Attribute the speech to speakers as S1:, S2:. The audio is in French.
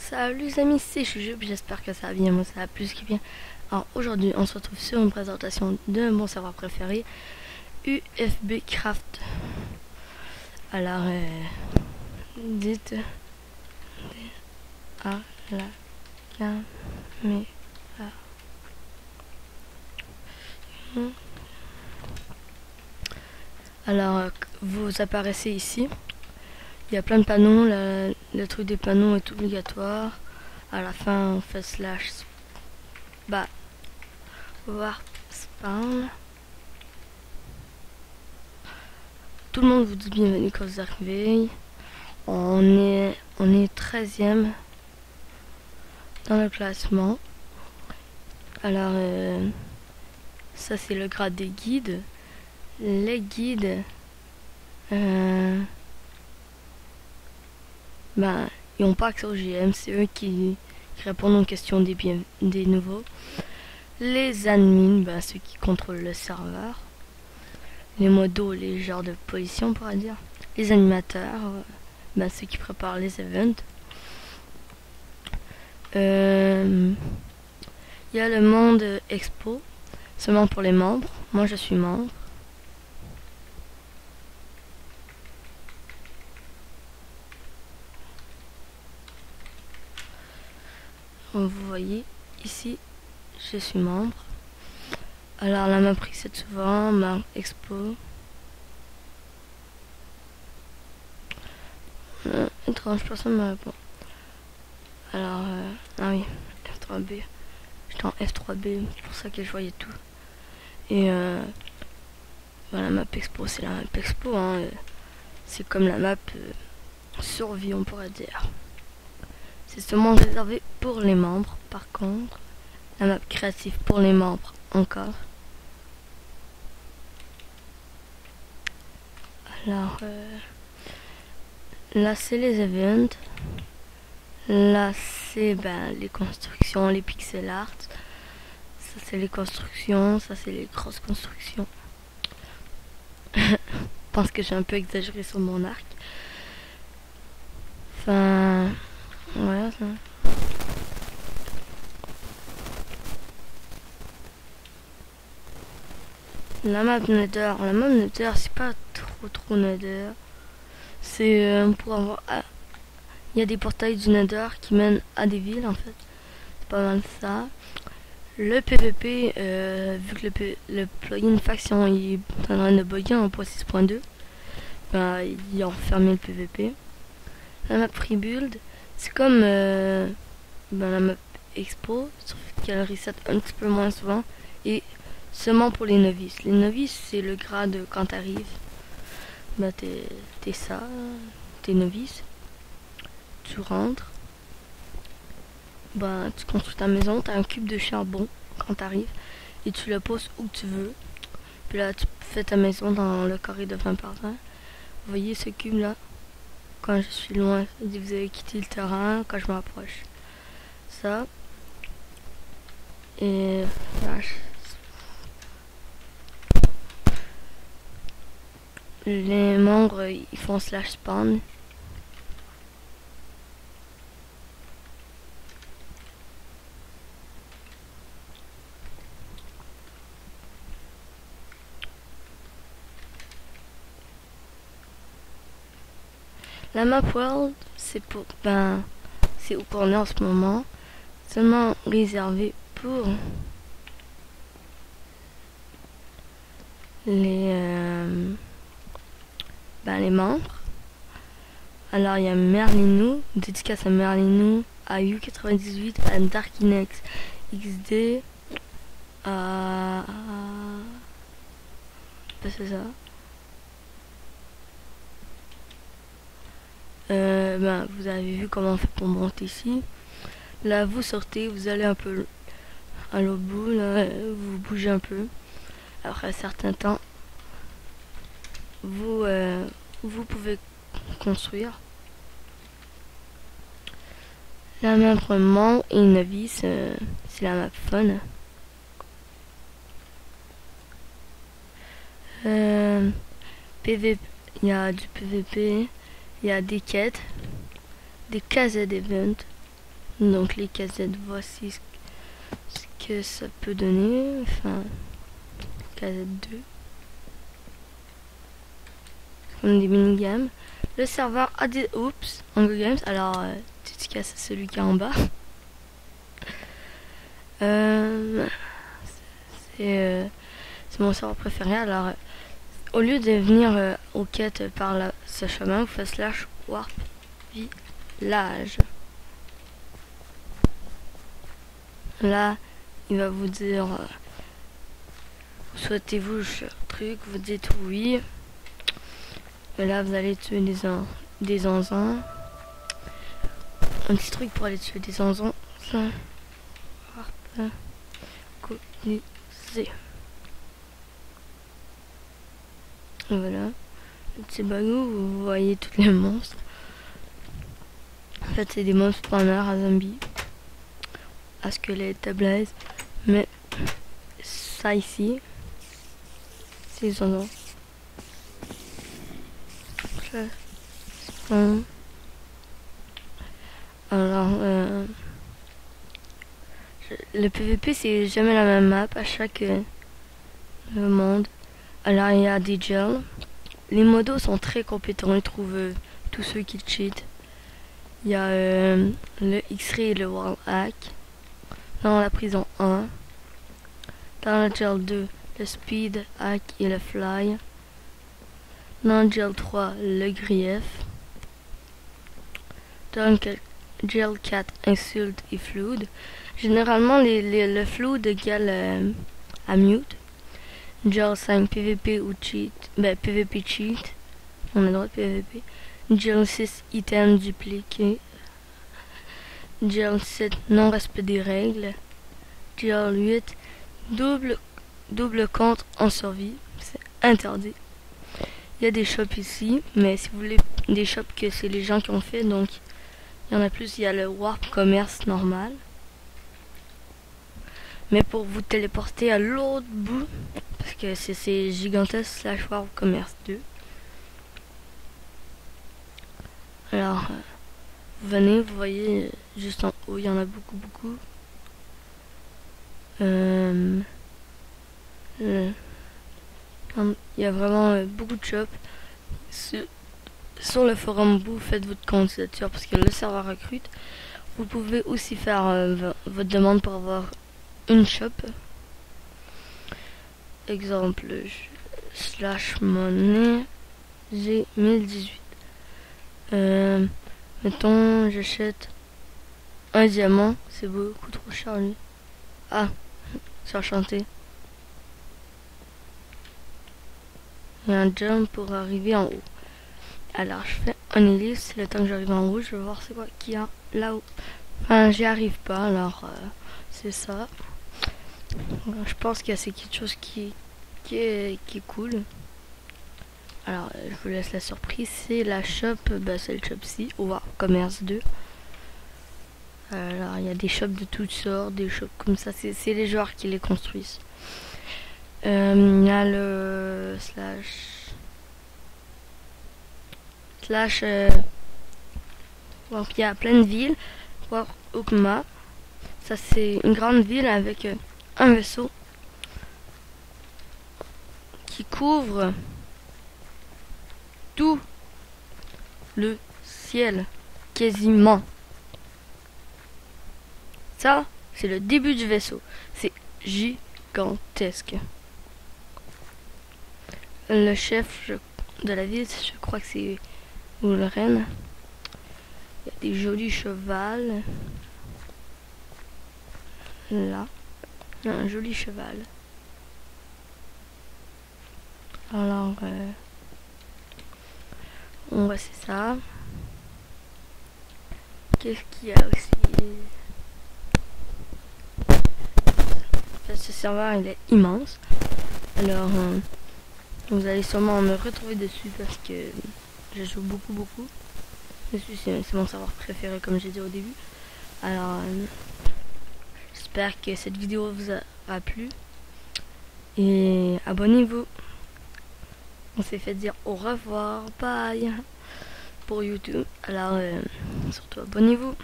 S1: Salut les amis, c'est Chujub, j'espère que ça va bien, moi ça va plus que bien. Alors aujourd'hui on se retrouve sur une présentation de mon serveur préféré, UFB Craft. Alors dites à la caméra. Alors vous apparaissez ici, il y a plein de panneaux, le truc des panneaux est obligatoire. À la fin on fait slash warp spawn. Tout le monde vous dit bienvenue quand vous arrivez. On est 13e dans le classement. Alors ça c'est le grade des guides. Les guides ils n'ont pas accès au GM, c'est eux qui répondent aux questions des nouveaux. Les admins, ceux qui contrôlent le serveur. Les modos, les genres de position on pourrait dire. Les animateurs, ceux qui préparent les events. Il y a le monde expo, seulement pour les membres. Moi je suis membre. Vous voyez ici, je suis membre. Alors la map preset souvent, ma expo. Étrange, personne me répond. Alors, ah oui, F3B. J'étais en F3B, c'est pour ça que je voyais tout. Et la map expo, c'est la map expo, hein. C'est comme la map survie, on pourrait dire. C'est seulement réservé pour les membres, par contre. La map créative pour les membres, encore. Alors, là c'est les events. Là c'est les constructions, les pixel art. Ça c'est les constructions, ça c'est les grosses constructions. Je pense que j'ai un peu exagéré sur mon arc. Enfin, ouais ça. La map Nether, c'est pas trop Nether. C'est pour avoir... Il y a des portails du Nether qui mènent à des villes en fait. C'est pas mal ça. Le PVP, vu que le plugin faction il est en train de bugger en 6.2, ils ont fermé le PVP. La map Rebuild, c'est comme la map Expo, sauf qu'elle reset un petit peu moins souvent et seulement pour les novices. Les novices, c'est le grade quand t'arrives. T'es ça, t'es novice. Tu rentres. Tu construis ta maison, t'as un cube de charbon quand t'arrives et tu le poses où tu veux. Puis là, tu fais ta maison dans le carré de 20 par 20. Vous voyez ce cube là? Quand je suis loin, vous avez quitté le terrain. Quand je m'approche, ça. Et les membres ils font slash spawn. La map world, c'est pour c'est où qu'on est en ce moment, seulement réservé pour les membres. Alors il y a Merlinou, dédicace à Merlinou, à U98, à Darkinex XD, c'est ça. Vous avez vu comment on fait pour monter ici. Là vous sortez, vous allez un peu à l'autre bout, là, vous bougez un peu. Après un certain temps, vous pouvez construire. La map membre et novice, c'est la map fun. PVP, il y a du PVP, il y a des quêtes, des cases d'event. Donc les casettes, voici ce que ça peut donner. Enfin, casette 2. Comme des minigames. Le serveur a des oups, Hunger Games. Alors, tu te casses celui qui est en bas. C'est mon serveur préféré. Alors, au lieu de venir aux quêtes par ce chemin, vous faites slash warp village. Là, il va vous dire souhaitez-vous ce truc, vous dites oui. Et là, vous allez tuer des zinzins. Un petit truc pour aller tuer des zinzins. Voilà. Le petit bagou, vous voyez tous les monstres. En fait, c'est des monstres spawners à zombies. À squelettes, à blaze. Mais ça ici, c'est les zinzins. Alors, le PVP c'est jamais la même map à chaque monde. Alors il y a des gels. Les modos sont très compétents, ils trouvent tous ceux qui cheat. Il y a le X-Ray et le Wall Hack. Dans la prison 1. Dans le gel 2, le Speed Hack et le Fly. Dans le gel 3, le grief. Dans le gel 4, insulte et flood. Généralement, le flood égale à mute. Gel 5, PVP ou cheat. Ben, PVP cheat. On a le droit de PVP. Gel 6, item dupliqué. Gel 7, non-respect des règles. Gel 8, double compte en survie. C'est interdit. Il y a des shops ici, mais si vous voulez des shops que c'est les gens qui ont fait, donc il y en a plus. Il y a le Warp Commerce normal. Mais pour vous téléporter à l'autre bout, parce que c'est gigantesque slash Warp Commerce 2. Alors, vous venez, vous voyez juste en haut, il y en a beaucoup. Il y a vraiment beaucoup de shops. Sur le forum, vous faites votre candidature parce que le serveur recrute. Vous pouvez aussi faire votre demande pour avoir une shop. Exemple, slash monnaie, j'ai 1018. Mettons, j'achète un diamant, c'est beaucoup trop cher lui. Ah, c'est enchanté. Il y a un jump pour arriver en haut. Alors je fais un ellipse, le temps que j'arrive en haut, je vais voir c'est quoi qu'il y a là-haut. Enfin, j'y arrive pas, alors c'est ça. Je pense qu'il y a c'est quelque chose qui est cool. Alors je vous laisse la surprise, c'est la shop, c'est le shop-ci, au commerce 2. Alors il y a des shops de toutes sortes, des shops comme ça, c'est les joueurs qui les construisent. Il y a le slash donc il y a plein de villes. Voir Okuma, ça c'est une grande ville avec un vaisseau qui couvre tout le ciel quasiment. Ça c'est le début du vaisseau, c'est gigantesque. Le chef de la ville, je crois que c'est Ulren. Il y a des jolis chevals. Là, il y a un joli cheval. Alors, on voit c'est ça. Qu'est-ce qu'il y a aussi? Ce serveur il est immense. Alors, vous allez sûrement me retrouver dessus parce que je joue beaucoup. Dessus, c'est mon serveur préféré comme j'ai dit au début. Alors, j'espère que cette vidéo vous aura plu. Et abonnez-vous. On s'est fait dire au revoir, bye pour YouTube. Alors, surtout abonnez-vous.